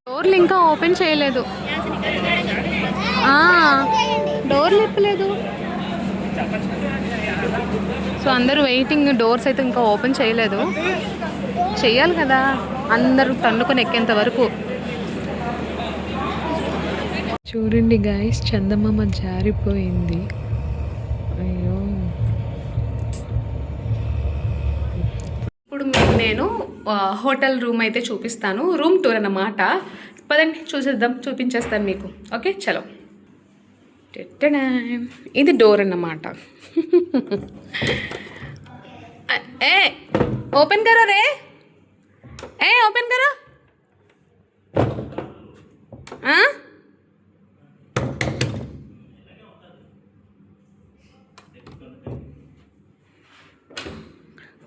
డోర్లు ఇంకా ఓపెన్ చేయలేదు, డోర్లు ఇప్పలేదు. సో అందరూ వెయిటింగ్, డోర్స్ అయితే ఇంకా ఓపెన్ చేయలేదు. చెయ్యాలి కదా అందరూ తన్నుకొని ఎక్కేంత వరకు. చూడండి గాయస్, చందమామ జారిపోయింది. అయ్యో, ఇప్పుడు మీకు నేను హోటల్ రూమ్ అయితే చూపిస్తాను. రూమ్ టూర్ అన్నమాట. పదండి చూసేద్దాం, చూపించేస్తాను మీకు. ఓకే చలో. ఇది డోర్ అన్నమాట. ఏ ఓపెన్ కరో రే, ఏ ఓపెన్ కరో.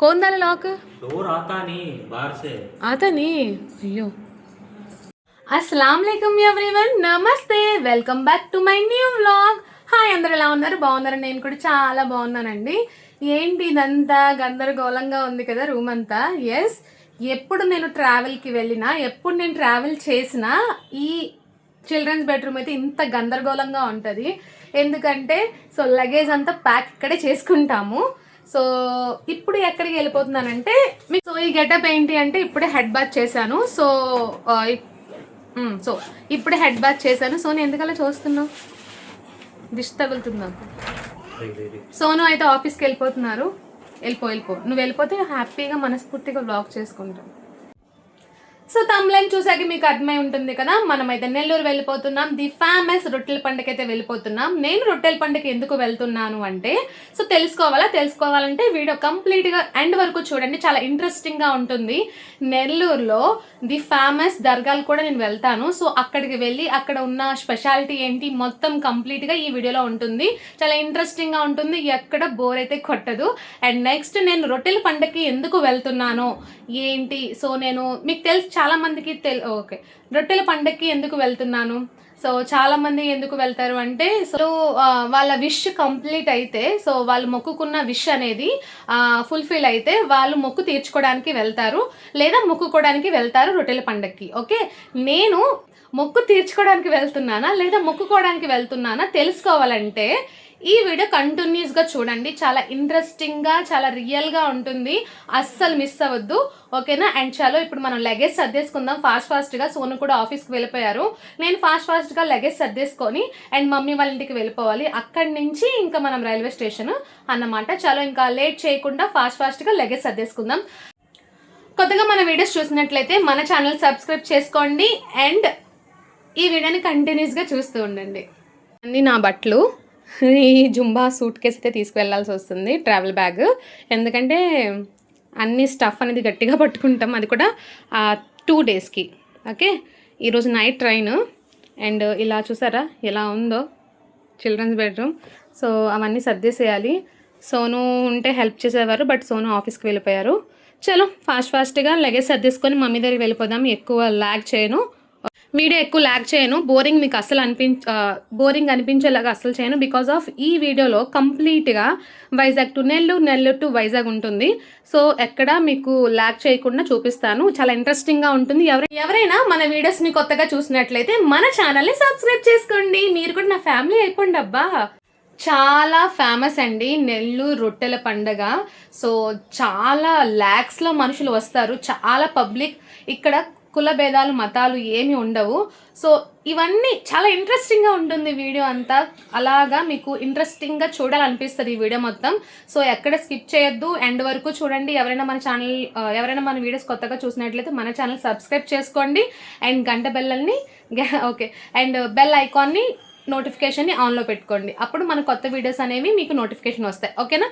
कौन डाले लॉक? डोर आता नहीं, बाहर से आता नहीं. अయ్యో. अस्सलाम वालेकुम एवरीवन, నమస్తే, welcome back to my new vlog. Hi, అందరూ ఎలా ఉన్నారు? బాగున్నారు? నేను కూడా చాలా బాగున్నానండి. ఏంటి ఇదంతా గందరగోళంగా ఉంది కదా రూమ్ అంతా? ఎస్, ఎప్పుడు నేను ట్రావెల్కి వెళ్ళినా, ఎప్పుడు నేను ట్రావెల్ చేసినా ఈ చిల్డ్రన్స్ బెడ్రూమ్ అయితే ఇంత గందరగోళంగా ఉంటుంది. ఎందుకంటే సో లగేజ్ అంతా ప్యాక్ ఇక్కడే చేసుకుంటాము. సో ఇప్పుడు ఎక్కడికి వెళ్ళిపోతున్నానంటే, సో ఈ గెటప్ ఏంటి అంటే ఇప్పుడే హెడ్ బాత్ చేశాను. సో ఇప్పుడే హెడ్ బాత్ చేశాను. సోను ఎందుకలా చూస్తున్నావు? దిష్టి తగులుతుంది నాకు. సోను అయితే ఆఫీస్కి వెళ్ళిపోతున్నారు. వెళ్ళిపో. నువ్వు వెళ్ళిపోతే హ్యాపీగా మనస్ఫూర్తిగా వ్లాగ్ చేసుకుంటాను. సో తమ్లైన్ చూసాక మీకు అర్థమై ఉంటుంది కదా, మనమైతే నెల్లూరు వెళ్ళిపోతున్నాం. ది ఫేమస్ రొట్టెల పండుగ అయితే వెళ్ళిపోతున్నాం. నేను రొట్టెల పండుగ ఎందుకు వెళ్తున్నాను అంటే, సో తెలుసుకోవాలంటే వీడియో కంప్లీట్గా ఎండ్ వరకు చూడండి, చాలా ఇంట్రెస్టింగ్గా ఉంటుంది. నెల్లూరులో ది ఫేమస్ దర్గాలు కూడా నేను వెళ్తాను. సో అక్కడికి వెళ్ళి అక్కడ ఉన్న స్పెషాలిటీ ఏంటి మొత్తం కంప్లీట్గా ఈ వీడియోలో ఉంటుంది. చాలా ఇంట్రెస్టింగ్గా ఉంటుంది, ఎక్కడ బోర్ అయితే కొట్టదు. అండ్ నెక్స్ట్ నేను రొట్టెల పండుగకి ఎందుకు వెళ్తున్నాను ఏంటి, సో నేను మీకు తెలుసు చాలా మందికి ఓకే, రొట్టెల పండుగకి ఎందుకు వెళ్తున్నాను. సో చాలా మంది ఎందుకు వెళ్తారు అంటే, సో వాళ్ళ విష్ కంప్లీట్ అయితే, సో వాళ్ళు మొక్కుకున్న విష్ అనేది ఫుల్ఫిల్ అయితే వాళ్ళు మొక్కు తీర్చుకోవడానికి వెళ్తారు, లేదా మొక్కుకోవడానికి వెళ్తారు రొట్టెల పండుగకి. ఓకే, నేను మొక్కు తీర్చుకోవడానికి వెళ్తున్నానా లేదా మొక్కుకోవడానికి వెళ్తున్నానా తెలుసుకోవాలంటే ఈ వీడియో కంటిన్యూస్గా చూడండి. చాలా ఇంట్రెస్టింగ్గా, చాలా రియల్గా ఉంటుంది, అస్సలు మిస్ అవ్వద్దు. ఓకేనా? అండ్ చలో ఇప్పుడు మనం లగేజ్ సర్దేసుకుందాం ఫాస్ట్గా. సోను కూడా ఆఫీస్కి వెళ్ళిపోయారు. నేను ఫాస్ట్గా లగేజ్ సర్దేసుకొని అండ్ మమ్మీ వాళ్ళ ఇంటికి వెళ్ళిపోవాలి. అక్కడి నుంచి ఇంకా మనం రైల్వే స్టేషన్ అన్నమాట. చలో ఇంకా లేట్ చేయకుండా ఫాస్ట్గా లగేజ్ సర్దేసుకుందాం. కొత్తగా మన వీడియోస్ చూసినట్లయితే మన ఛానల్ సబ్స్క్రైబ్ చేసుకోండి అండ్ ఈ వీడియోని కంటిన్యూస్గా చూస్తూ ఉండండి. అన్నీ నా బట్టలు, ఈ జుంబా సూట్ కేసు అయితే తీసుకువెళ్ళాల్సి వస్తుంది, ట్రావెల్ బ్యాగ్. ఎందుకంటే అన్ని స్టఫ్ అనేది గట్టిగా పట్టుకుంటాం, అది కూడా 2 డేస్కి. ఓకే, ఈరోజు నైట్ ట్రైన్. అండ్ ఇలా చూసారా ఎలా ఉందో చిల్డ్రన్స్ బెడ్రూమ్. సో అవన్నీ సర్దేసేయాలి. సోను ఉంటే హెల్ప్ చేసేవారు, బట్ సోను ఆఫీస్కి వెళ్ళిపోయారు. చలో ఫాస్ట్గా లగేజ్ సర్దేసుకొని మమ్మీ దగ్గరికి వెళ్ళిపోదాం. ఎక్కువ ల్యాగ్ చేయను, వీడియో ఎక్కువ ల్యాగ్ చేయను, బోరింగ్ మీకు అస్సలు బోరింగ్ అనిపించేలాగా అస్సలు చేయను. బికాజ్ ఆఫ్ ఈ వీడియోలో కంప్లీట్గా వైజాగ్ టు నెల్లూరు, నెల్లూరు టు వైజాగ్ ఉంటుంది. సో ఎక్కడ మీకు ల్యాగ్ చేయకుండా చూపిస్తాను, చాలా ఇంట్రెస్టింగ్గా ఉంటుంది. ఎవరైనా మన వీడియోస్ని కొత్తగా చూసినట్లయితే మన ఛానల్ని సబ్స్క్రైబ్ చేసుకోండి. మీరు కూడా నా ఫ్యామిలీ అయిపోండి. అబ్బా, చాలా ఫేమస్ అండి నెల్లూరు రొట్టెల పండగ. సో చాలా ల్యాక్స్లో మనుషులు వస్తారు, చాలా పబ్లిక్. ఇక్కడ కుల భేదాలు, మతాలు ఏమి ఉండవు. సో ఇవన్నీ చాలా ఇంట్రెస్టింగ్గా ఉంటుంది వీడియో అంతా. అలాగా మీకు ఇంట్రెస్టింగ్గా చూడాలనిపిస్తుంది ఈ వీడియో మొత్తం. సో ఎక్కడ స్కిప్ చేయొద్దు, ఎండ్ వరకు చూడండి. ఎవరైనా మన వీడియోస్ కొత్తగా చూసినట్లయితే మన ఛానల్ సబ్స్క్రైబ్ చేసుకోండి అండ్ గంట బెల్లని ఓకే అండ్ బెల్ ఐకాన్ని నోటిఫికేషన్ని ఆన్లో పెట్టుకోండి. అప్పుడు మన కొత్త వీడియోస్ అనేవి మీకు నోటిఫికేషన్ వస్తాయి. ఓకేనా?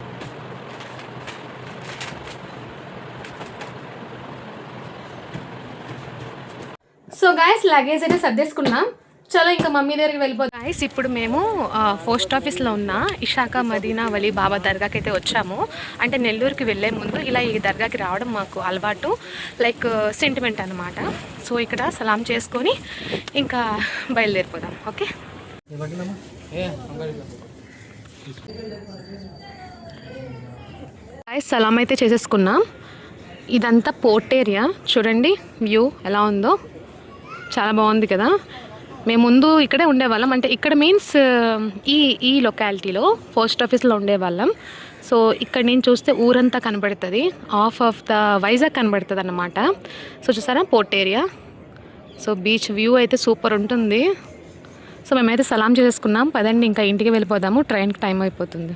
సో గాయస్ లగేజ్ అయితే సర్దేసుకున్నాం. చలో ఇంకా మమ్మీ దగ్గరికి వెళ్ళిపోతాం. గాయస్ ఇప్పుడు మేము పోస్ట్ ఆఫీస్లో ఉన్న ఇషాకా మదీనా వలీ బాబా దర్గాకి అయితే వచ్చాము. అంటే నెల్లూరుకి వెళ్ళే ముందు ఇలా ఈ దర్గాకి రావడం మాకు అలవాటు, లైక్ సెంటిమెంట్ అనమాట. సో ఇక్కడ సలాం చేసుకొని ఇంకా బయలుదేరిపోదాం. ఓకే, గాయస్ సలాం అయితే చేసేసుకున్నాం. ఇదంతా పోర్ట్ ఏరియా చూడండి, వ్యూ ఎలా ఉందో, చాలా బాగుంది కదా. మేము ముందు ఇక్కడే ఉండేవాళ్ళం, అంటే ఇక్కడ మీన్స్ ఈ లొకాలిటీలో పోస్ట్ ఆఫీస్లో ఉండేవాళ్ళం. సో ఇక్కడ నేను చూస్తే ఊరంతా కనబడుతుంది, ఆఫ్ ద వైజాగ్ కనబడుతుంది అన్నమాట. సో చూసారా port area. So beach view అయితే సూపర్ ఉంటుంది. సో మేమైతే సలాం చేసేసుకున్నాం, పదండి ఇంకా ఇంటికి వెళ్ళిపోదాము, ట్రైన్కి టైం అయిపోతుంది.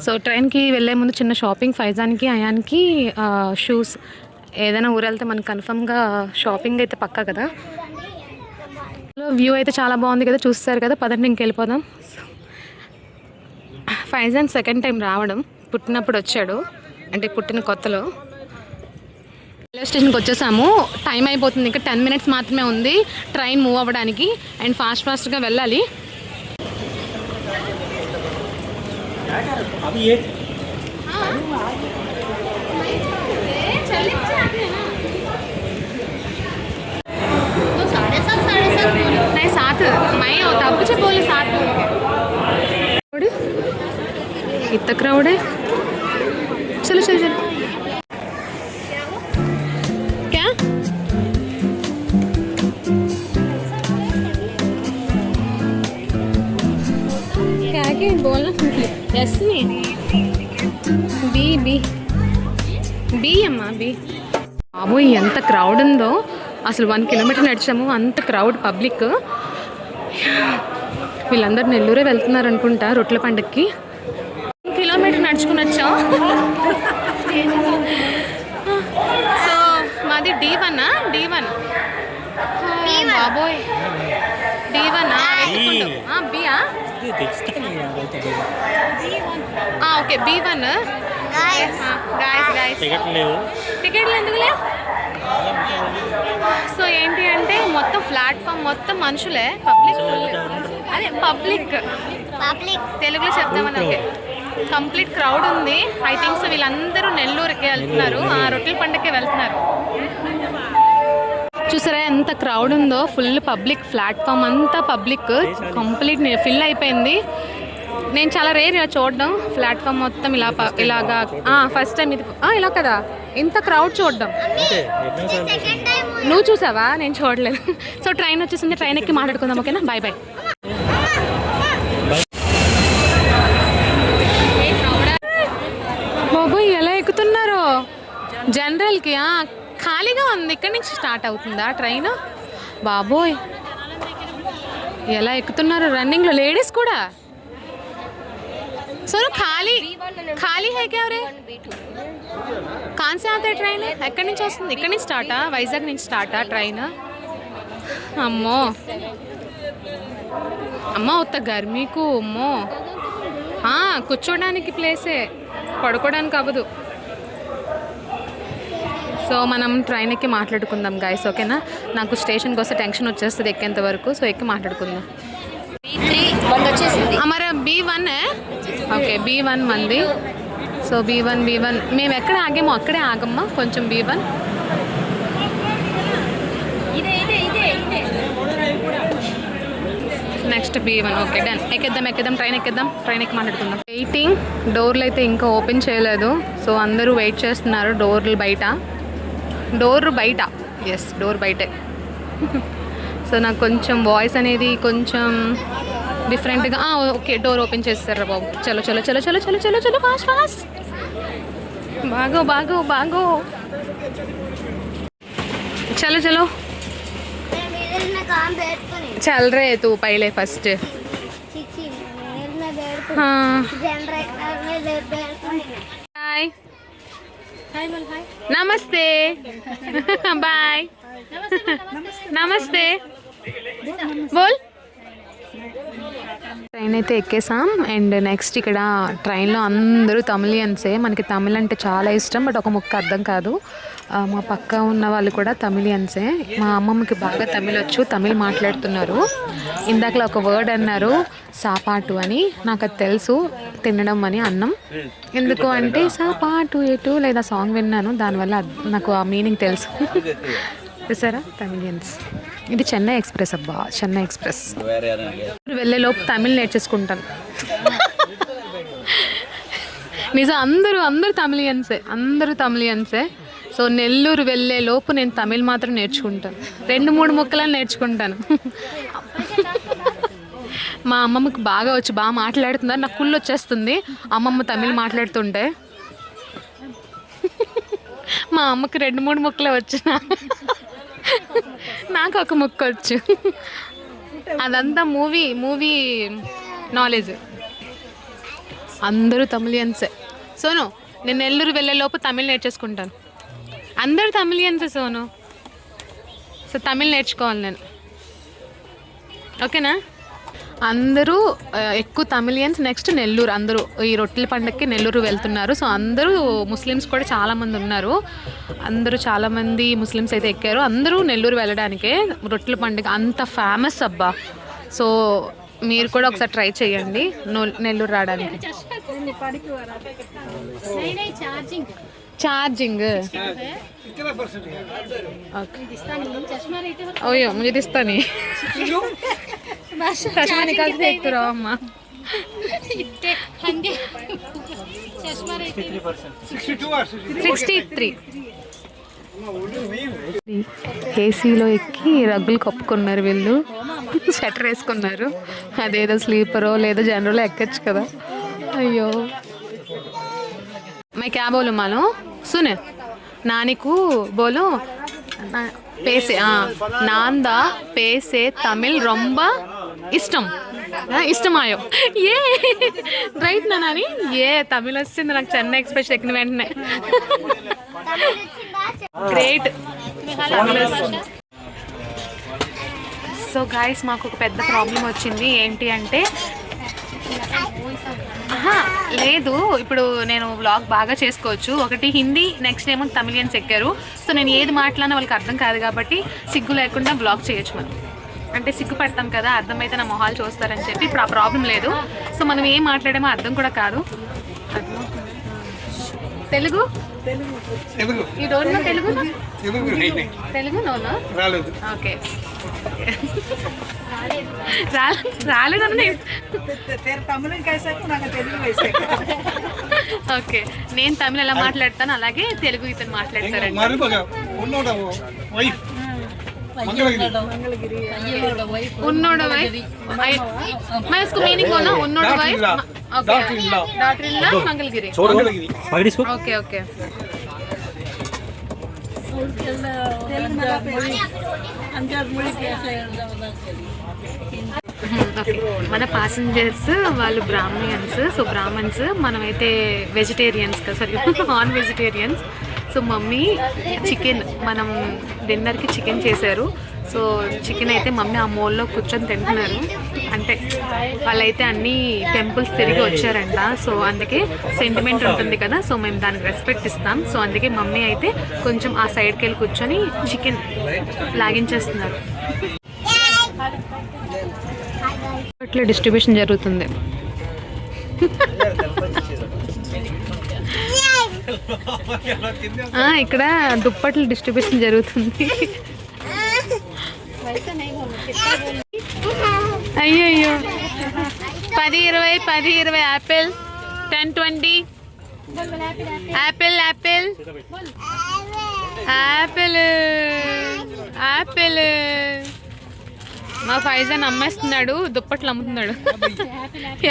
సో ట్రైన్కి వెళ్ళే ముందు చిన్న షాపింగ్, ఫైజాన్కి అయాన్కి షూస్, ఏదైనా ఊరు వెళ్తే మనకు కన్ఫర్మ్గా షాపింగ్ అయితే పక్కా కదా. వ్యూ అయితే చాలా బాగుంది కదా, చూస్తారు కదా, పదండి ఇంకెళ్ళిపోదాం. ఫైజాన్ సెకండ్ టైం రావడం, పుట్టినప్పుడు వచ్చాడు, అంటే పుట్టిన కొత్తలో. రైల్వే స్టేషన్కి వచ్చేసాము, టైం అయిపోతుంది, ఇంకా 10 minutes మాత్రమే ఉంది ట్రైన్ మూవ్ అవ్వడానికి, అండ్ ఫాస్ట్గా వెళ్ళాలి. इतना क्राउड है, चलो चलो चलो. क्या क्या के बोलना, यस में बी बी बी అమ్మా బి. బాబోయ్ ఎంత క్రౌడ్ ఉందో, అసలు 1 kilometer నడిచాము, అంత క్రౌడ్ పబ్లిక్. వీళ్ళందరూ నెల్లూరే వెళ్తున్నారు అనుకుంటా రొట్టెల పండుగకి. కిలోమీటర్ నడుచుకుని వచ్చాం. సో మాది D1 బాబోయ్, D1 బియా, ఓకే B1. టికెట్లు ఎందుకు లేవు? సో ఏంటి అంటే మొత్తం ప్లాట్ఫామ్ మొత్తం మనుషులే, పబ్లిక్ ఫుల్. అదే పబ్లిక్ తెలుగులో చెప్తామని. ఓకే, కంప్లీట్ క్రౌడ్ ఉంది. ఐ థింక్ సో వీళ్ళందరూ నెల్లూరుకి వెళ్తున్నారు, ఆ రొట్టెల పండుగకి వెళ్తున్నారు. చూసారా ఎంత క్రౌడ్ ఉందో, ఫుల్ పబ్లిక్, ప్లాట్ఫామ్ అంతా పబ్లిక్, కంప్లీట్ ఫిల్ అయిపోయింది. నేను చాలా రేర్ ఇలా చూడడం, ప్లాట్ఫామ్ మొత్తం ఇలాగా ఫస్ట్ టైం ఇది ఇలా కదా, ఇంత క్రౌడ్ చూడడం. నువ్వు చూసావా? నేను చూడలేదు. సో ట్రైన్ వచ్చేసింది, ట్రైన్ ఎక్కి మాట్లాడుకుందాం, ఓకేనా? Bye bye. బాబోయ్ ఎలా ఎక్కుతున్నారు జనరల్కి, ఖాళీగా ఉంది, ఇక్కడి నుంచి స్టార్ట్ అవుతుందా ట్రైన్? బాబోయ్ ఎలా ఎక్కుతున్నారు, రన్నింగ్లో లేడీస్ కూడా. సో ఖాళీ హై క్యా రే? కాన్ సే ఆతే ట్రైన్? ఎక్కడి నుంచి వస్తుంది? ఇక్కడి నుంచి స్టార్టా? వైజాగ్ నుంచి స్టార్టా ట్రైన్? అమ్మో ఉత్త గర్మీకు అమ్మో, కూర్చోడానికి ప్లేసే, పడుకోవడానికి అవ్వదు. సో మనం ట్రైన్ ఎక్కి మాట్లాడుకుందాం గైస్, ఓకేనా? నాకు స్టేషన్కి వస్తే టెన్షన్ వచ్చేస్తుంది ఎక్కేంత వరకు, సో ఎక్కి మాట్లాడుకుందాం. మరి B1 ఓకే, B1 మంది. సో B1 మేము ఎక్కడ ఆగామో అక్కడే ఆగమ్మా, కొంచెం B1. Next B1. Okay done, ఎక్కేద్దాం ట్రైన్ ఎక్కి మాట్లాడుకుందాం. వెయిటింగ్, డోర్లు అయితే ఇంకా ఓపెన్ చేయలేదు, సో అందరూ వెయిట్ చేస్తున్నారు డోర్ బయట. ఎస్, డోర్ బయటే. సో నాకు కొంచెం వాయిస్ అనేది కొంచెం డిఫరెంట్గా. ఓకే, డోర్ ఓపెన్ చేస్తారా బాబు? చలో చలో చలో చలో చలో చలో చలో, ఫాస్ట్ బాగో చలో చలో. चल रहे तू पहले फर्स्ट. हाँ हाय नमस्ते बाय नमस्ते बोल. ట్రైన్ అయితే ఎక్కేసాం, అండ్ నెక్స్ట్ ఇక్కడ ట్రైన్లో అందరూ తమిళియన్సే. మనకి తమిళ్ అంటే చాలా ఇష్టం, బట్ ఒక ముక్క అర్థం కాదు. మా పక్క ఉన్న వాళ్ళు కూడా తమిళియన్సే. మా అమ్మమ్మకి బాగా తమిళ్ వచ్చు, తమిళ్ మాట్లాడుతున్నారు. ఇందాకలా ఒక వర్డ్ అన్నారు సాపాటు అని, నాకు అది తెలుసు, తినడం అని, అన్నం. ఎందుకు అంటే సాపాటు ఎటు లేదా సాంగ్ విన్నాను, దానివల్ల నాకు ఆ మీనింగ్ తెలుసు. చూసారా తమిళియన్స్. ఇది చెన్నై ఎక్స్ప్రెస్ అబ్బా, చెన్నై ఎక్స్ప్రెస్. వెళ్ళేలోపు తమిళ్ నేర్చేసుకుంటాను. నిజం, అందరూ తమిళియన్సే. సో నెల్లూరు వెళ్ళే లోపు నేను తమిళ్ మాత్రం నేర్చుకుంటాను, 2-3 ముక్కలని నేర్చుకుంటాను. మా అమ్మమ్మకి బాగా వచ్చి బాగా మాట్లాడుతున్నారు, నాకు కుళ్ళు వచ్చేస్తుంది అమ్మమ్మ తమిళ్ మాట్లాడుతుంటే. మా అమ్మకి 2-3 ముక్కలే వచ్చిన, నాకు ఒక ముక్క వచ్చు. అదంతా మూవీ నాలెడ్జ్. అందరూ తమిళియన్సే. సోను నేను నెల్లూరు వెళ్ళే లోపు తమిళ్ నేర్చేసుకుంటాను. అందరూ తమిళియన్సే సోను. సో తమిళ్ నేర్చుకోవాలి నేను, ఓకేనా? అందరూ ఎక్కువ తమిళియన్స్. నెక్స్ట్ నెల్లూరు, అందరూ ఈ రొట్టెల పండుగకి నెల్లూరు వెళ్తున్నారు. సో అందరూ ముస్లిమ్స్ కూడా చాలామంది ఉన్నారు, అందరూ చాలామంది ముస్లిమ్స్ అయితే ఎక్కారు. అందరూ నెల్లూరు వెళ్ళడానికే, రొట్టెల పండుగ అంత ఫేమస్ అబ్బా. సో మీరు కూడా ఒకసారి ట్రై చేయండి నెల్లూరు రావడానికి. ఛార్జింగ్ ఓయో मुझे दिसता नहीं चश्मा निकाल के देखते रहो अम्मा. 63 ఏసీలో ఎక్కి రగ్గులు కప్పుకున్నారు వీళ్ళు, స్వెటర్ వేసుకున్నారు. అదేదో స్లీపరో లేదో జనరల్లో ఎక్కచ్చు కదా. అయ్యో मैं क्या बोलूँ मानो सुन नानी को बोलो పేసే నాందా పేసే తమిళ్ రొంబ ఇష్టం ఇష్టమాయో ఏ రైట్ నా నాని. ఏ తమిళ్ వచ్చింది నాకు, చెన్నై ఎక్స్ప్రెస్ ఎక్కిన వెంటనే. గ్రేట్. సో గాయస్ మాకు ఒక పెద్ద ప్రాబ్లం వచ్చింది. ఏంటి అంటే లేదు, ఇప్పుడు నేను వ్లాగ్ బాగా చేసుకోవచ్చు. ఒకటి హిందీ, నెక్స్ట్ ఏమో తమిళియన్స్ ఎక్కారు. సో నేను ఏది మాట్లాడినా వాళ్ళకి అర్థం కాదు కాబట్టి సిగ్గు లేకుండా వ్లాగ్ చేయొచ్చు. మనం అంటే సిగ్గుపడతాం కదా, అర్థమైతే నా మొహాలు చూస్తారని చెప్పి ఇప్పుడు ఆ ప్రాబ్లం లేదు. సో మనం ఏం మాట్లాడామో అర్థం కూడా కాదు. తెలుగు ఈ డోంట్ నో తెలుగు తెలుగు నోనా ఓకే రాలేదన్న ఓకే. నేను తమిళ్ ఎలా మాట్లాడతాను అలాగే తెలుగు ఇతను మాట్లాడతారండి. उन्नोड वाइफ मैं उसको मीनिंग बोलना उन्नोड wife okay daughter in law Mangalagiri okay okay మన ప్యాసింజర్స్ వాళ్ళు బ్రాహ్మణ్స్. సో బ్రాహ్మణ్స్, మనమైతే వెజిటేరియన్స్ కదా, sorry non vegetarians. So mummy chicken, మనం డిన్నర్కి చికెన్ చేశారు. సో చికెన్ అయితే మమ్మీ ఆ మోల్లో కూర్చొని తింటున్నారు. అంటే వాళ్ళైతే అన్ని టెంపుల్స్ తిరిగి వచ్చారంట. సో అందుకే సెంటిమెంట్ ఉంటుంది కదా, సో మేము దానికి రెస్పెక్ట్ ఇస్తాం. సో అందుకే మమ్మీ అయితే కొంచెం ఆ సైడ్కి వెళ్ళి కూర్చొని చికెన్ లాగించేస్తున్నారు. ఇట్లా డిస్ట్రిబ్యూషన్ జరుగుతుంది. ఇక్కడ దుప్పట్లు డిస్ట్రిబ్యూషన్ జరుగుతుంది. అయ్యో అయ్యో 10-20 10-20 Apple 10-20 Apple Apple Apple Apple. మా ఫైజాన్ అమ్మేస్తున్నాడు, దుప్పట్లు అమ్ముతున్నాడు.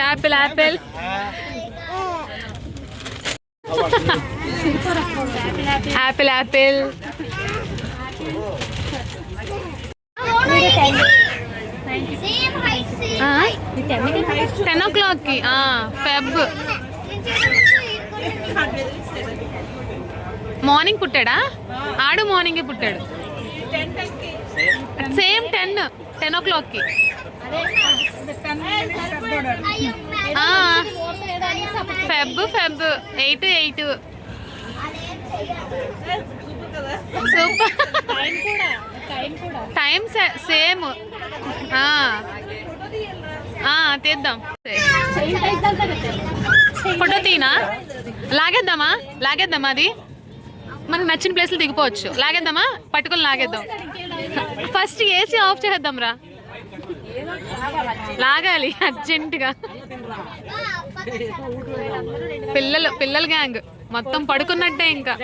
Apple Apple Apple Apple. 10 o'clock కి ఫెబ్ మార్నింగ్ పుట్టాడా? ఆడు మార్నింగే పుట్టాడు. సేమ్ 10 o'clock కి. Feb 8 super. Time same. తీద్దాం, ఫోటో తీనా? లాగేద్దామా అది మనకు నచ్చిన ప్లేస్లో దిగిపోవచ్చు. లాగేద్దామా? పట్టుకొని లాగేద్దాం. ఫస్ట్ ఏసీ ఆఫ్ చేద్దాం రా. లాగాలి అర్జెంటుగా. పిల్లలు గ్యాంగ్ మొత్తం పడుకున్నట్టే ఇంకా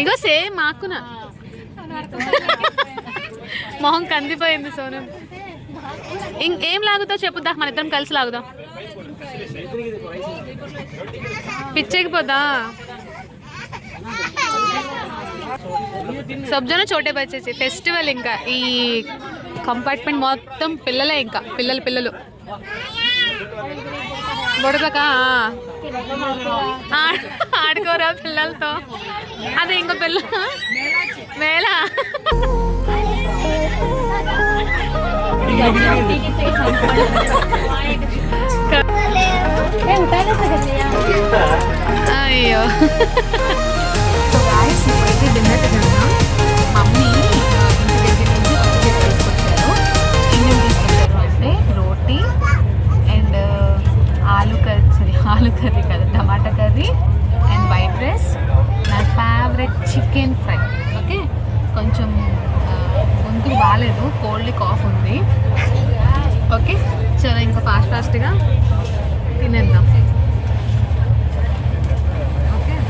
ఇంకో సేమ్ మాకునా మొహం కందిపోయింది సోను. ఏం లాగుతావు చెప్పుదా, మన ఇద్దరం కలిసి లాగుదాం. పిచ్చెక్కిపోదా సబ్జన చోటే బచ్చేసి ఫెస్టివల్. ఇంకా ఈ కంపార్ట్మెంట్ మొత్తం పిల్లలే, ఇంకా పిల్లలు బుడదక ఆడుకోరా పిల్లలతో. అదే ఇంకో పిల్ల మేళ. అయ్యో డిన్నర్ తిన్నాం. మమ్మీ ఇంటి దగ్గర నుంచి తీసుకొచ్చారు. ఏమేమి తీసుకొచ్చారు అంటే రోటీ అండ్ ఆలు కర్రీ కదా, టమాటా కర్రీ అండ్ వైట్ రైస్, నా ఫేవరెట్ చికెన్ ఫ్రై. ఓకే, కొంచెం గొంతుకు బాగాలేదు, కోల్డ్ కాఫ్ ఉంది. ఓకే చలో ఇంకా ఫాస్ట్గా తినేద్దాం. Okay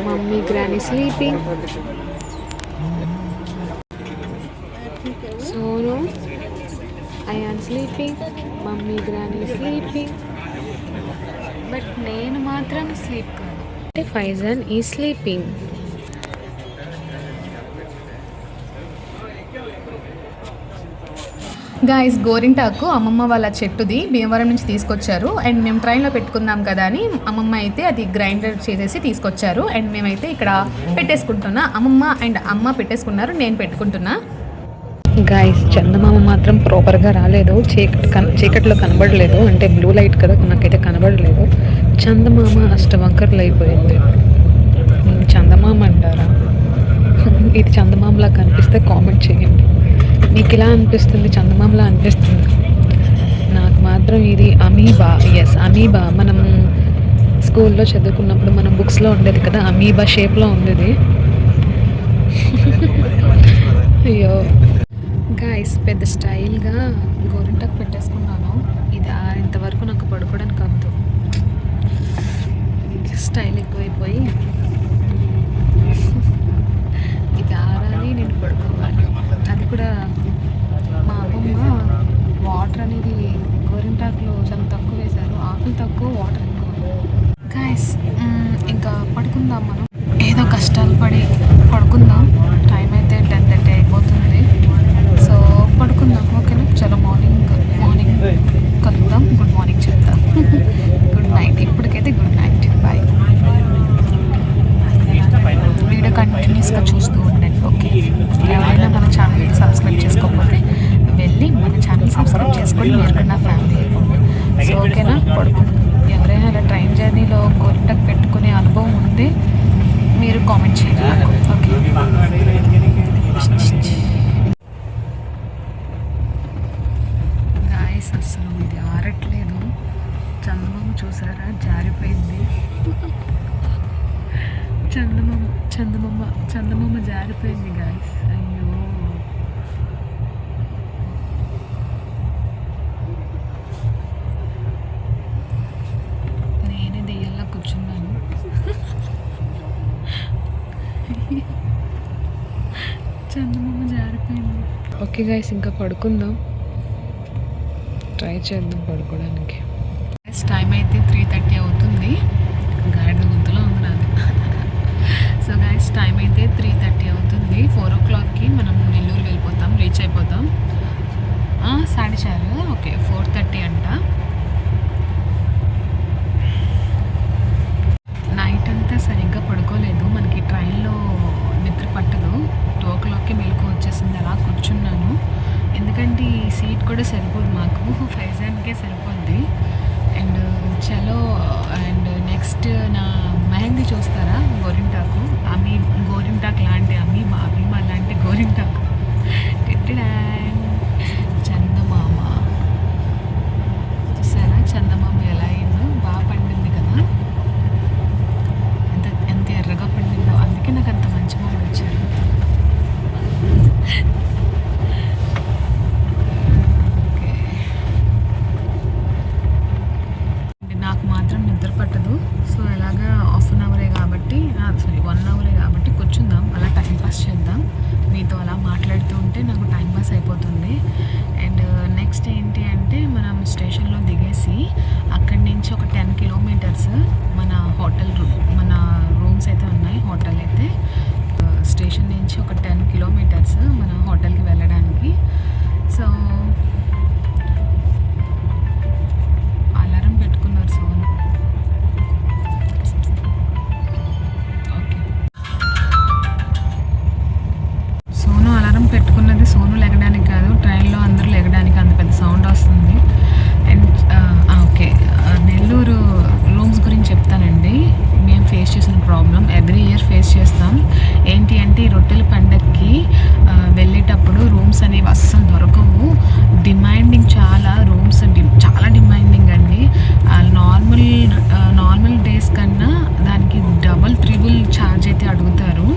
mummy granny sleeping. Sonu Ayaan sleeping, mummy granny sleeping, but నేను మాత్రం స్లీప్ కాదు. అంటే ఫైజన్ ఈ స్లీపింగ్. గాయస్ గోరింటాకు అమ్మమ్మ వాళ్ళ చెట్టుది భీమవరం నుంచి తీసుకొచ్చారు. అండ్ మేము ట్రైన్లో పెట్టుకుందాం కదా అని అమ్మమ్మ అయితే అది గ్రైండర్ చేసేసి తీసుకొచ్చారు. అండ్ మేమైతే ఇక్కడ పెట్టేసుకుంటున్నా. అమ్మమ్మ అండ్ అమ్మ పెట్టేసుకున్నారు, నేను పెట్టుకుంటున్నా. గాయస్ చందమామ మాత్రం ప్రాపర్గా రాలేదు, చీకట్లో కనబడలేదు. అంటే బ్లూ లైట్ కదా, నాకైతే కనబడలేదు. చందమామ అష్టవంకర్లు అయిపోయింది. చందమామ అంటారా? ఇది చందమామలా కనిపిస్తే కామెంట్ చేయండి. నీకు ఇలా అనిపిస్తుంది, చందమామలా అనిపిస్తుంది. నాకు మాత్రం ఇది అమీబా. Yes amoeba. మనం స్కూల్లో చదువుకున్నప్పుడు మన బుక్స్లో ఉండేది కదా, అమీబా షేప్లో ఉండేది. అయ్యో గాయస్ పెద్ద స్టైల్గా గోరింటాకు పెట్టేసుకున్నాను. ఇది ఇంతవరకు నాకు పడుకోవడానికి అవ్వదు, స్టైల్ ఎక్కువైపోయి ఇది ఆరాలి, నేను పడుకోవాలి. అది కూడా మా అమ్మమ్మ వాటర్ అనేది గోరింటాకులో చాలా తక్కువ వేశారు, ఆకులు తక్కువ వాటర్ ఎక్కువ. గాయస్ ఇంకా పడుకుందాం, మనం ఏదో కష్టాలు పడి పడుకుందాం. టైం అయితే 10:30 అయిపోతుంది. సో పడుకుందాం, ఓకేనా? చలో మార్నింగ్ కలుద్దాం. గుడ్ మార్నింగ్ చెప్తా. Good night. ఇప్పటికైతే గుడ్ నైట్, బాయ్. వీడియో కంటిన్యూస్గా చూస్తూ ఉండండి, ఓకే? ఎవరైనా మన ఛానల్ని సబ్స్క్రైబ్ చేసుకోకపోతే వెళ్ళి మన ఛానల్ సబ్స్క్రైబ్ చేసుకొని మీరు నా ఫ్యామిలీ అయిపోండి. సో ఓకేనా? పడుకుందాం. ఎవరైనా ఇలా ట్రైన్ జర్నీలో గోరింటాకు పెట్టుకునే అనుభవం ఉంటే మీరు కామెంట్ చేయండి నాకు, ఓకే? గాయస్ అసలు ఇది ఆరట్లేదు. చందమామ చూసారా, జారిపోయింది. చందమామ జారిపోయింది గాయస్. అయ్యో నేనే దెయ్యంలా కూర్చున్నాను. చందమామ జారిపోయింది. ఓకే గాయస్ ఇంకా పడుకుందాం, ట్రై చేద్దాం పడుకోవడానికి. టైం అయితే 3:30 అవుతుంది. గాడిద గుంతలో ఉంది నాది. సో గాయస్ టైం అయితే 3:30 అవుతుంది. 4 o'clockకి మనం నెల్లూరు వెళ్ళిపోతాం, రీచ్ అయిపోతాం. 4:30, ఓకే 4:30 అంట. నైట్ అంతా సరిగ్గా పడుకోలేదు, మనకి ట్రైన్లో నిద్ర పట్టదు. 2 o'clockకి మెలకు వచ్చేసింది. అలా కూర్చున్నాను, ఎందుకంటే ఈ సీట్ కూడా సరిపోదు మాకు, ఫైజాన్కే సరిపోద్ది. అండ్ చలో. అండ్ నెక్స్ట్ నా మెహందీ చూస్తారా, గోరింటాకు. గోరింటాకు లాంటి అమీబా లాంటి గోరింటాకు. చందమామ నుంచి ఒక 10 కిలోమీటర్స్ మన మన రూమ్స్ అయితే ఉన్నాయి. హోటల్ అయితే స్టేషన్ నుంచి ఒక 10 కిలోమీటర్స్ మన హోటల్కి వెళ్ళడానికి. సో అలారం పెట్టుకున్నారు సోను. ఓకే, సోను అలారం పెట్టుకున్నది సోను లెగడానికి కాదు, ట్రైన్లో అందరూ లెగడానికి. అంత పెద్ద సౌండ్ వస్తుంది. అండ్ ఓకే, నెల్లూరు రూమ్స్ గురించి చెప్తానండి. మేము ఫేస్ చేసిన ప్రాబ్లం ఎవ్రీ ఇయర్ ఫేస్ చేస్తాం. ఏంటి అంటే ఈ రొట్టెల పండగకి వెళ్ళేటప్పుడు రూమ్స్ అనేవి అస్సలు దొరకవు. డిమాండింగ్ చాలా, రూమ్స్ చాలా డిమాండింగ్ అండి. నార్మల్ డేస్ కన్నా దానికి డబల్ ట్రిబుల్ ఛార్జ్ అయితే అడుగుతారు.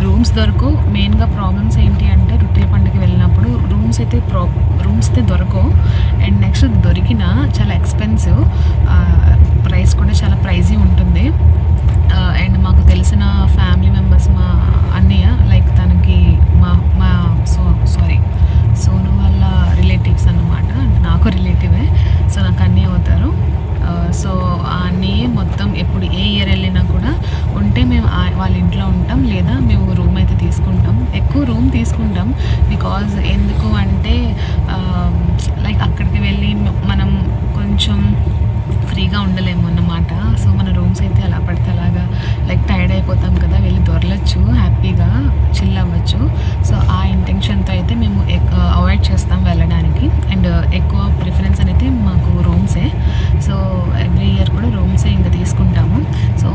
రూమ్స్ దొరకవు. మెయిన్గా ప్రాబ్లమ్స్ ఏంటి అంటే రొట్టెల పండుగకి వెళ్ళినప్పుడు రూమ్స్ అయితే దొరకవు. అండ్ నెక్స్ట్ దొరికినా చాలా ఎక్స్పెన్సివ్, ప్రైస్ కూడా చాలా ప్రైజీ ఉంటుంది. అండ్ మాకు తెలిసిన ఫ్యామిలీ మెంబర్స్, మా అన్నయ్య లైక్ తనకి సోను వాళ్ళ రిలేటివ్స్ అన్నమాట. నాకు రిలేటివే, సో నాకు అన్నయ్య అవుతారు. సో ఆ అన్నయ్య మొత్తం ఎప్పుడు ఏ ఇయర్ వెళ్ళినా కూడా ఉంటే మేము వాళ్ళ ఇంట్లో ఉంటాం, లేదా మేము రూమ్ అయితే తీసుకుంటాం. ఎక్కువ రూమ్ తీసుకుంటాం బికాజ్ ఎందుకు అంటే లైక్ అక్కడికి వెళ్ళి మనం కొంచెం ఫ్రీగా ఉండలేము అన్నమాట. సో మన రూమ్స్ అయితే ఎలా పడితే అలాగా లైక్ టైర్డ్ అయిపోతాం కదా, వెళ్ళి దొరలచ్చు, హ్యాపీగా చిల్ అవ్వచ్చు. సో ఆ ఇంటెన్షన్తో అయితే మేము అవాయిడ్ చేస్తాం వెళ్ళడానికి. అండ్ ఎక్కువ ప్రిఫరెన్స్ అనేది మాకు రూమ్సే. సో ఎవ్రీ ఇయర్ కూడా రూమ్సే ఇంకా తీసుకుంటాము. సో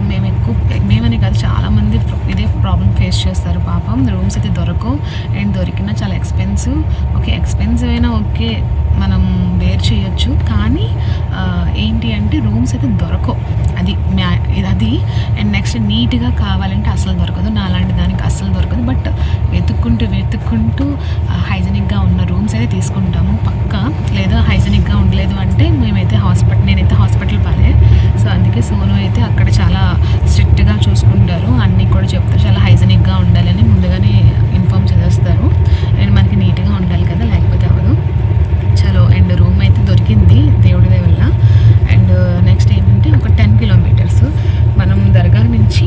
మేమని కాదు, చాలామంది ఇదే ప్రాబ్లం ఫేస్ చేస్తారు పాపం. రూమ్స్ అయితే దొరకవు, అండ్ దొరికినా చాలా ఎక్స్పెన్సివ్. ఓకే, ఎక్స్పెన్సివ్ అయినా ఓకే, మనం వేర్ చేయొచ్చు, కానీ ఏంటి అంటే రూమ్స్ అయితే దొరకవు. అది అండ్ నెక్స్ట్ నీట్గా కావాలంటే అసలు దొరకదు. నాలాంటి దానికి అస్సలు దొరకదు. బట్ వెతుక్కుంటూ హైజెనిక్గా ఉన్న రూమ్స్ అయితే తీసుకుంటాము పక్కా. లేదా హైజెనిక్గా ఉండలేదు అంటే నేనైతే హాస్పిటల్ పాలే. సో అందుకే సోను అయితే అక్కడ చాలా స్ట్రిక్ట్గా చూసుకుంటారు, అన్నీ కూడా చెప్తారు. చాలా హైజెనిక్గా ఉండాలని ముందుగానే ఇన్ఫామ్ చేస్తారు. అండ్ మనకి నీట్గా ఉండాలి కదా, లేకపోతే అవ్వదు. చలో, అండ్ రూమ్ అయితే దొరికింది దేవుడి దయ వల్ల. అండ్ నెక్స్ట్ ఏంటంటే ఒక 10 కిలోమీటర్స్ మనం దర్గా నుంచి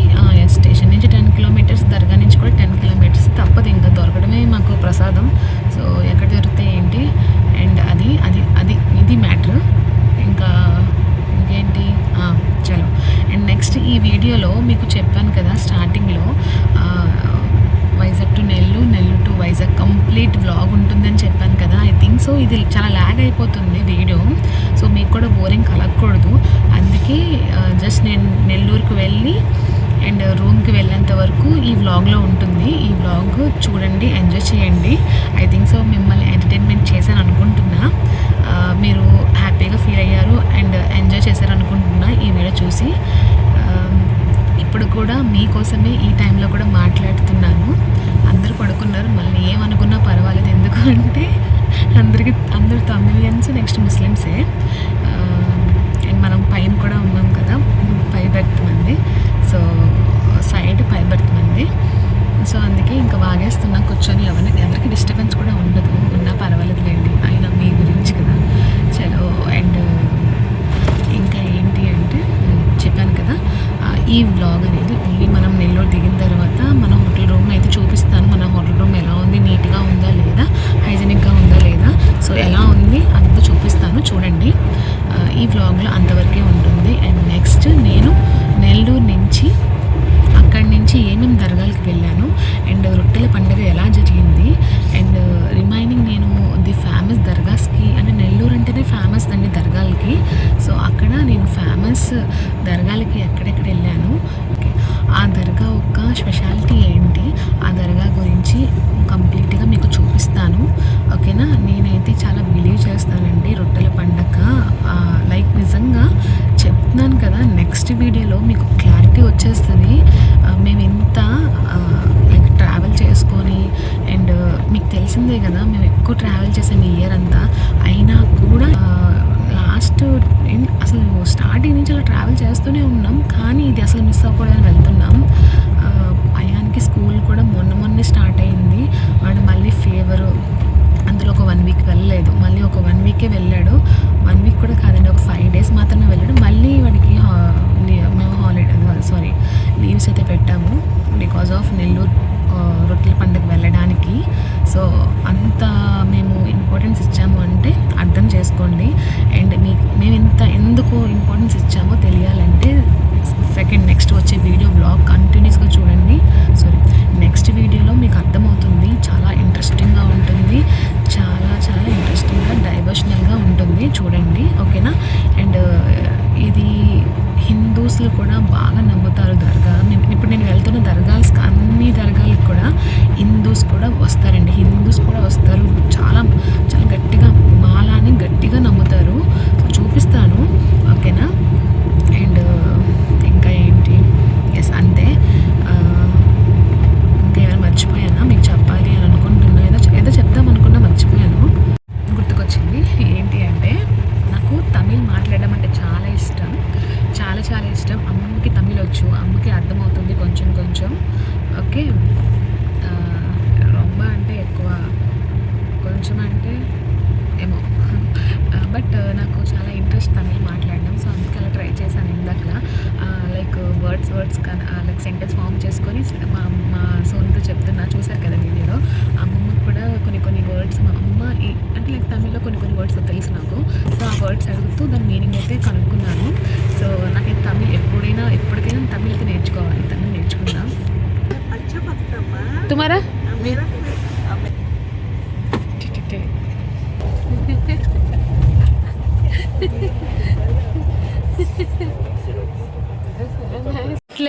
స్టేషన్ నుంచి 10 కిలోమీటర్స్, దర్గా నుంచి కూడా 10 కిలోమీటర్స్. తప్పదు, ఇంకా దొరకడమే మాకు ప్రసాదం. సో ఎక్కడ దొరికితే ఏంటి, అండ్ ఇది మ్యాటర్. ఇంకేంటి, చలో. అండ్ నెక్స్ట్ ఈ వీడియోలో మీకు చెప్పాను కదా స్టార్టింగ్లో Vizag to Nellore to Vizag complete vlog ఉంటుందని చెప్పాను కదా. ఐ థింక్ సో ఇది చాలా ల్యాగ్ అయిపోతుంది వీడియో, సో మీకు కూడా బోరింగ్ కలగకూడదు. అందుకే జస్ట్ నేను నెల్లూరుకి వెళ్ళి అండ్ రూమ్కి వెళ్ళేంత వరకు ఈ వ్లాగ్లో ఉంటుంది. ఈ వ్లాగ్ చూడండి, ఎంజాయ్ చేయండి. ఐ థింక్ సో మిమ్మల్ని ఎంటర్టైన్మెంట్ చేశాను అనుకుంటున్నా. మీరు హ్యాపీగా ఫీల్ అయ్యారు అండ్ ఎంజాయ్ చేశారు అనుకుంటున్నా ఈ వీడియో చూసి. ఇప్పుడు కూడా మీకోసమే ఈ టైంలో కూడా మాట్లాడుతున్నాను. అందరూ పడుకున్నారు, మళ్ళీ ఏమనుకున్నా పర్వాలేదు. ఎందుకు అంటే అందరూ తమిళియన్స్, నెక్స్ట్ ముస్లిమ్సే. అండ్ మనం పైన కూడా ఉన్నాం కదా, 5 బెర్త్ మంది. సో సైడ్ 5 బెర్త్ మంది. సో అందుకే ఇంకా వాగేస్తున్నా కూర్చొని. ఎవరికి డిస్టర్బెన్స్ కూడా ఉండదు, ఉన్నా పర్వాలేదులేండి, అయినా మీ గురించి కదా. చలో. అండ్ ఇంకా ఏంటి అంటే చెప్పాను కదా, ఈ వ్లాగ్ అనేది ఓన్లీ మనం నెల్లూరు దిగిన తర్వాత మన హోటల్ రూమ్ అయితే చూపిస్తాను. మన హోటల్ రూమ్ ఎలా ఉంది, నీట్గా ఉందా లేదా, హైజెనిక్గా ఉందా లేదా, సో ఎలా ఉంది అంతా చూపిస్తాను, చూడండి. ఈ వ్లాగ్లో అంతవరకే ఉంటుంది. అండ్ నెక్స్ట్ నేను నెల్లూరు నుంచి అక్కడి నుంచి ఏమేమి దర్గాలకి వెళ్ళాను, అండ్ రొట్టెల పండుగ ఎలా జరిగింది, అండ్ రిమైనింగ్ నేను ది ఫేమస్ దర్గాస్కి, అంటే నెల్లూరు అంటేనే ఫేమస్ అండి దర్గాలకి. సో అక్కడ నేను ఫేమస్ దర్గాలకి ఎక్కడెక్కడ వెళ్ళాను, ఓకే, ఆ దర్గా యొక్క స్పెషాలిటీ ఏంటి, ఆ దర్గా గురించి కంప్లీట్గా మీకు చూపిస్తాను. ఓకేనా. నేనైతే చాలా బిలీవ్ చేస్తానండి రొట్టెల పండగ. లైక్ నిజంగా చెప్తున్నాను కదా, నెక్స్ట్ వీడియోలో మీకు క్లారిటీ వచ్చేస్తుంది. మేము ఇంత లైక్ ట్రావెల్ చేసుకొని, అండ్ మీకు తెలిసిందే కదా మేము ఎక్కువ ట్రావెల్ చేసాం ఈ ఇయర్ అంతా. అయినా కూడా లాస్ట్ అసలు స్టార్టింగ్ నుంచి అలా ట్రావెల్ చేస్తూనే ఉన్నాం, కానీ ఇది అసలు మిస్ అవ్వకూడదని వెళ్తున్నాం. అయాన్కి స్కూల్ కూడా మొన్నే స్టార్ట్ అయింది. వాడు మళ్ళీ ఫీవరు అందులో ఒక 1 వీక్ వెళ్ళలేదు, మళ్ళీ ఒక 1 వీకే వెళ్ళాడు. 1 వీక్ కూడా కాదండి, ఒక 5 డేస్ మాత్రమే వెళ్ళాడు. మళ్ళీ వాడికి మేము లీవ్స్ అయితే పెట్టాము బికాజ్ ఆఫ్ నెల్లూరు రొట్టెల పండుగ వెళ్ళడానికి. సో అంత మేము ఇంపార్టెన్స్ ఇచ్చాము అంటే అర్థం చేసుకోండి. అండ్ మేము ఎందుకు ఇంపార్టెన్స్ ఇచ్చామో తెలియాలంటే నెక్స్ట్ వచ్చే వీడియో బ్లాగ్ కంటిన్యూస్గా చూడండి. నెక్స్ట్ వీడియోలో మీకు అర్థమవుతుంది. చాలా ఇంట్రెస్టింగ్గా ఉంటుంది, చాలా చాలా ఇంట్రెస్టింగ్గా డైవర్షనల్గా ఉంటుంది, చూడండి. ఓకేనా? అండ్ ఇది హిందూస్లు కూడా బాగా నమ్ముతారు దర్గా. ఇప్పుడు నేను వెళ్తున్న అన్ని దర్గాలకు కూడా హిందూస్ కూడా వస్తారండి. హిందూస్ కూడా వస్తారు, చాలా చాలా గట్టిగా మాలాని గట్టిగా నమ్ముతారు. చూపిస్తాను, ఓకేనా? అండ్ ఇంకా ఏంటి, ఎస్ అంతే. ఇంకా ఏమైనా మర్చిపోయానా మీకు చెప్పాలి అని అనుకుంటున్నా? ఏదో చెప్దాం అనుకున్నా, మర్చిపోయాను. గుర్తుకొచ్చింది. ఏంటి అంటే నాకు తమిళ్ మాట్లాడడం అంటే చాలా ఇష్టం, చాలా చాలా ఇష్టం. అమ్మకి తమిళ్ వచ్చు, అమ్మకి అర్థమవుతుంది కొంచెం కొంచెం. ఓకే, రొంబ అంటే ఎక్కువ, కొంచెం అంటే ఏమో, బట్ నాకు చాలా ఇంట్రెస్ట్ తమిళ్ మాట్లాడడం. సో అందుకే అలా ట్రై చేశాను ఇందాక. లైక్ వర్డ్స్ కానీ లైక్ సెంటెన్స్ ఫామ్ చేసుకొని మా సోన్తో చెప్తున్నా, చూసారు కదా వీడియోలో. అమ్మమ్మకి కూడా కొన్ని వర్డ్స్ మా అమ్మ అంటే లైక్ తమిళ్లో కొన్ని వర్డ్స్ తెలుసు నాకు. సో ఆ వర్డ్స్ అడుగుతూ దాని మీనింగ్ అయితే కనుక్కున్నాను. సో నాకైతే తమిళ్ ఎప్పటికైనా తమిళ్ అయితే నేర్చుకోవాలి, తమిళ్ నేర్చుకుందాం. తుమారా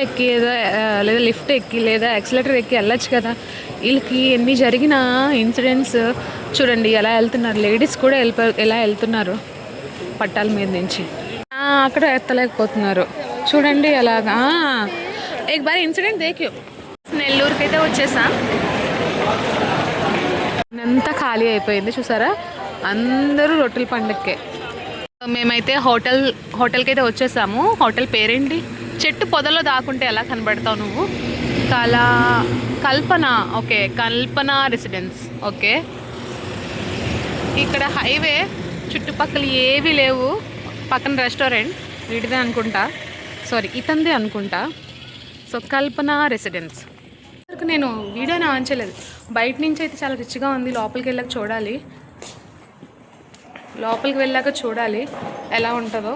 ఎక్కి లేదా లిఫ్ట్ ఎక్కి లేదా యాక్సిలేటర్ ఎక్కి వెళ్ళచ్చు కదా. వీళ్ళకి ఎన్ని జరిగిన ఇన్సిడెంట్స్ చూడండి, ఎలా వెళ్తున్నారు. లేడీస్ కూడా ఎలా వెళ్తున్నారు పట్టాల మీద నుంచి. అక్కడ ఎత్తలేకపోతున్నారు చూడండి అలాగా. एक बार ఇన్సిడెంట్ देखियो. నెల్లూరుకి అయితే వచ్చేసా. అంతా ఖాళీ అయిపోయింది చూసారా, అందరూ రొట్టెల పండుగకే. మేమైతే హోటల్కి అయితే వచ్చేసాము. హోటల్ పేరేంటి? చెట్టు పొదలో దాక్కుంటే ఎలా కనబడతావు నువ్వు? కల్పన. ఓకే, కల్పన రెసిడెన్స్. ఓకే, ఇక్కడ హైవే, చుట్టుపక్కల ఏవి లేవు. పక్కన రెస్టారెంట్ వీటిదే అనుకుంటా, ఇతందే అనుకుంటా. సో కల్పన రెసిడెన్స్ వరకు నేను వీడియోని ఆన్ చేయలేదు. బయట నుంచి అయితే చాలా రిచ్గా ఉంది. లోపలికి వెళ్ళాక చూడాలి ఎలా ఉంటుందో.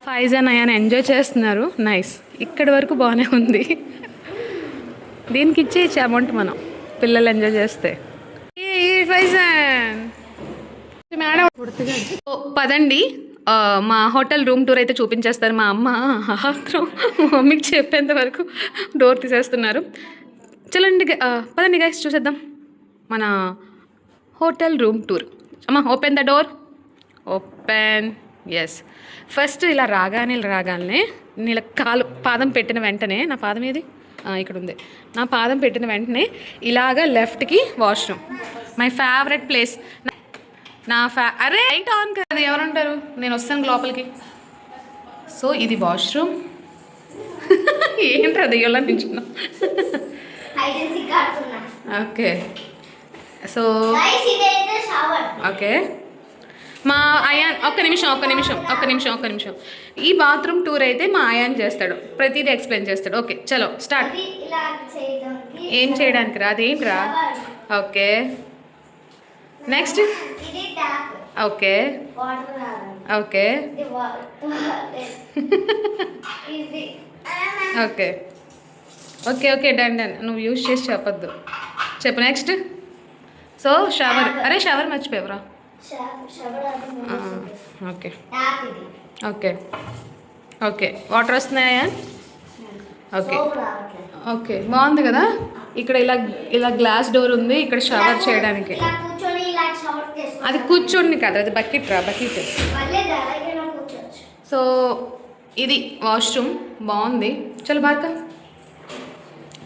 ఫైజాన్ అయ్యాను ఎంజాయ్ చేస్తున్నారు. నైస్, ఇక్కడి వరకు బాగానే ఉంది. దీనికి ఇచ్చేయచ్చు అమౌంట్ మనం, పిల్లలు ఎంజాయ్ చేస్తే. ఫైజాన్ మేడం పదండి, మా హోటల్ రూమ్ టూర్ అయితే చూపించేస్తారు. మా అమ్మ ఆత్రం మా మమ్మీకి చెప్పేంత వరకు డోర్ తీసేస్తున్నారు. చలండి పదండి గైస్, చూసేద్దాం మన హోటల్ రూమ్ టూర్. అమ్మ open the door, open. Yes, first ఇలా రాగానే నీళ్ళ పాదం పెట్టిన వెంటనే, నా పాదం ఏది ఇక్కడ ఉంది, నా పాదం పెట్టిన వెంటనే ఇలాగా లెఫ్ట్కి వాష్రూమ్. My favourite place. అరే లైట్ ఆన్ కదా, ఎవరుంటారు, నేను వస్తాను లోపలికి. సో ఇది వాష్రూమ్. ఏంటి అది ఎలా నించున్నా? ఓకే, సో ఓకే మా అయాన్ ఒక్క నిమిషం. ఈ బాత్రూమ్ టూర్ అయితే మా అయాన్ చేస్తాడు, ప్రతిదీ ఎక్స్ప్లెయిన్ చేస్తాడు. ఓకే చలో స్టార్ట్. ఏం చేయడానికి రా, అదేంటి రా. Okay next. Okay okay okay okay okay done. నువ్వు యూజ్ చేసి చెప్పొద్దు, చెప్పు నెక్స్ట్. So shower. అరే షవర్ మర్చిపోయావురా. ఓకే ఓకే ఓకే వాటర్ వస్తున్నాయా? ఓకే ఓకే బాగుంది కదా. ఇక్కడ ఇలా గ్లాస్ డోర్ ఉంది, ఇక్కడ షవర్ చేయడానికి. అది కూర్చోండి కదా, అది బకెట్ రా, బకెట్. సో ఇది వాష్రూమ్, బాగుంది, చాలా బాగా,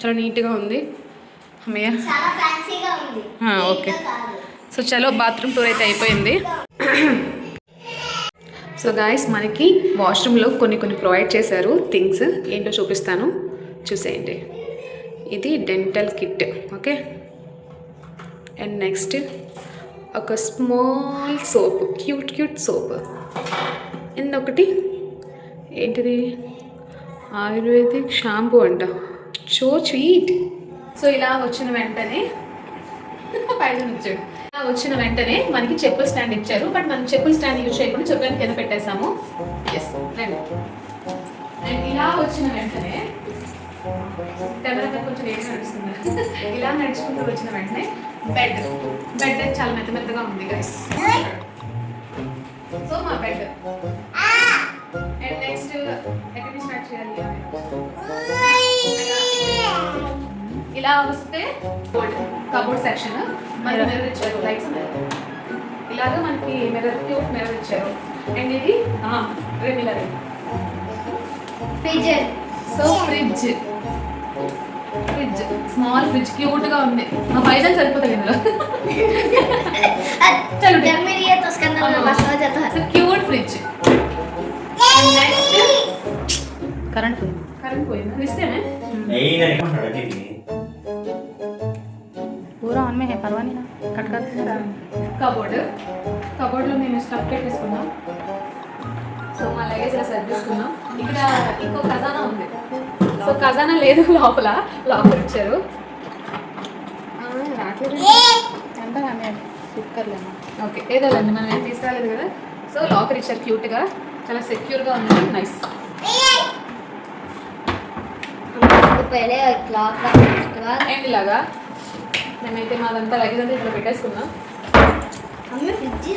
చాలా నీట్గా ఉంది. అమ్మయ్య ఓకే. సో చలో బాత్రూమ్ టూర్ అయితే అయిపోయింది. సో గాయస్ మనకి వాష్రూమ్లో కొన్ని ప్రొవైడ్ చేశారు థింగ్స్. ఏంటో చూపిస్తాను, చూసేయండి. ఇది dental kit. Okay, and next ఒక small soap, cute soap. And ఒకటి ఏంటిది, ఆయుర్వేదిక్ షాంపూ అంట, సో స్వీట్. సో ఇలా వచ్చిన వెంటనే మనకి చెప్పుల స్టాండ్ ఇచ్చారు. బట్ మనం చెప్పుల స్టాండ్ యూజ్ చేయకుండా చెప్పులను కింద పెట్టేసాము. ఎస్ రండి. అండ్ ఇలా వచ్చిన వెంటనే కెమెరా కొంచెం ఏమి నడుస్తుంది, ఇలా నడుచుకుంటూ వచ్చిన వెంటనే బెడ్ చాలా మెత్తగా ఉంది గైస్. సో మా బెడ్. అండ్ నెక్స్ట్ ఎక్కడి నుంచి స్టార్ట్ చేయాలి? ఇలా వస్తే కబోర్డ్ సెక్షన్, మనకి మిర్రర్ ఇచ్చారు, లైట్స్ ఇలాగా మనకి మిర్రర్, క్యూట్ మిర్రర్ ఇచ్చారు. అండ్ ఇది regular fridge. So fridge small fridge cute గా ఉంది. మా పైసలు సరిపోతాయి ఇందులో. Cute fridge. కరెంట్ పోయిందా? ఇస్తేనే पूरा ऑन में है, परवाह नहीं ना, कट कर दे. కబోర్డ్లో నేను స్టఫ్ పెట్టేసుకున్నాం. సో మా లగేజ్ ఇలా సర్దిస్తున్నాం. ఇక్కడ ఇంకో ఖజానా ఉంది. సో ఖజానా లేదు, లోపల ఇచ్చారు. ఓకే ఏదో లేండి, మనం ఏం తీసుకురాలేదు కదా. సో లాకర్ ఇచ్చారు క్యూట్గా, చాలా సెక్యూర్గా ఉంది, నైస్. అండ్ ఇలాగా మేమైతే మాదంతా లగేజ్ అంతా ఇక్కడ పెట్టేసుకున్నాం.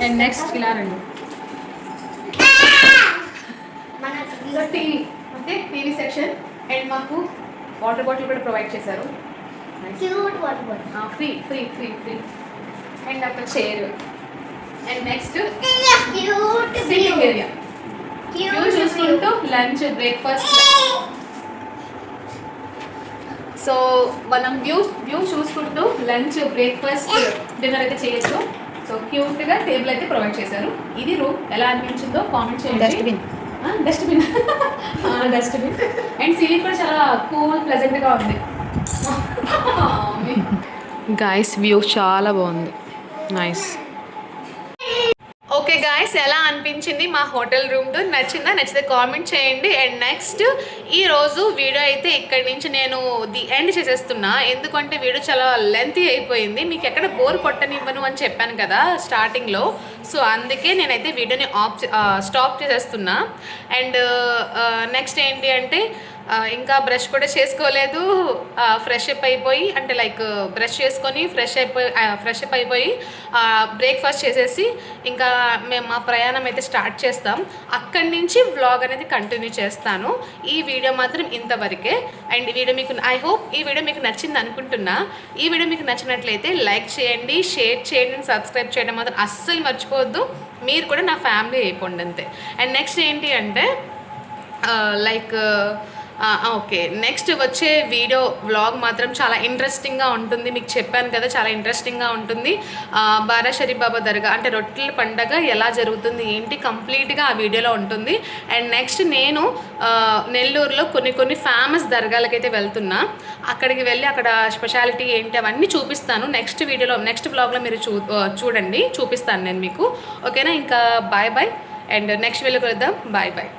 అండ్ నెక్స్ట్ ఇలా రండి, TV. Okay TV section. And మాకు వాటర్ బాటిల్ కూడా ప్రొవైడ్ చేశారు, ఫ్రీ. అండ్ అక్కడ chair. And next sitting area, view చూసుకుంటూ లంచ్, బ్రేక్ఫాస్ట్. సో మనం వ్యూ చూసుకుంటూ లంచ్, బ్రేక్ఫాస్ట్, డిన్నర్ అయితే చేయొచ్చు. సో క్యూట్గా టేబుల్ అయితే ప్రొవైడ్ చేశారు. ఇది రూమ్ ఎలా అనిపించిందో కామెంట్ చేయండి. డస్ట్బిన్ అండ్ సీలింగ్ కూడా చాలా కూల్ ప్లెజెంట్గా ఉంది. గాయస్ వ్యూ చాలా బాగుంది, నైస్. ఓకే గాయస్, ఎలా అనిపించింది మా హోటల్ రూమ్ టూర్? నచ్చితే కామెంట్ చేయండి. అండ్ నెక్స్ట్ ఈరోజు వీడియో అయితే ఇక్కడి నుంచి నేను ది ఎండ్ చేసేస్తున్నా, ఎందుకంటే వీడియో చాలా లెంతీ అయిపోయింది. మీకు ఎక్కడ బోర్ కొట్టనివ్వను అని చెప్పాను కదా స్టార్టింగ్లో. సో అందుకే నేనైతే వీడియోని స్టాప్ చేసేస్తున్నా. అండ్ నెక్స్ట్ ఏంటి అంటే ఇంకా బ్రష్ కూడా చేసుకోలేదు, ఫ్రెష్ అప్ అయిపోయి, అంటే లైక్ బ్రష్ చేసుకొని ఫ్రెష్ అప్ అయిపోయి బ్రేక్ఫాస్ట్ చేసేసి ఇంకా మేము మా ప్రయాణం అయితే స్టార్ట్ చేస్తాం. అక్కడి నుంచి వ్లాగ్ అనేది కంటిన్యూ చేస్తాను. ఈ వీడియో మాత్రం ఇంతవరకే. అండ్ ఈ వీడియో మీకు, ఐ హోప్ ఈ వీడియో మీకు నచ్చింది అనుకుంటున్నా. ఈ వీడియో మీకు నచ్చినట్లయితే లైక్ చేయండి, షేర్ చేయండి, సబ్స్క్రైబ్ చేయడం మాత్రం అస్సలు మర్చిపోవద్దు. మీరు కూడా నా ఫ్యామిలీ అయిపోండి అంతే. అండ్ నెక్స్ట్ ఏంటి అంటే లైక్ ఓకే నెక్స్ట్ వచ్చే వీడియో వ్లాగ్ మాత్రం చాలా ఇంట్రెస్టింగ్గా ఉంటుంది. మీకు చెప్పాను కదా చాలా ఇంట్రెస్టింగ్గా ఉంటుంది. బారా షరీఫ్ బాబా దర్గా అంటే రొట్టెల పండగ ఎలా జరుగుతుంది ఏంటి కంప్లీట్గా ఆ వీడియోలో ఉంటుంది. అండ్ నెక్స్ట్ నేను నెల్లూరులో కొన్ని ఫేమస్ దర్గాలకైతే వెళ్తున్నా. అక్కడికి వెళ్ళి అక్కడ స్పెషాలిటీ ఏంటి అవన్నీ చూపిస్తాను నెక్స్ట్ వీడియోలో, నెక్స్ట్ వ్లాగ్లో మీరు చూడండి, చూపిస్తాను నేను మీకు. ఓకేనా, ఇంకా బాయ్ అండ్ నెక్స్ట్ వీడియోకి వెళ్దాం. బాయ్.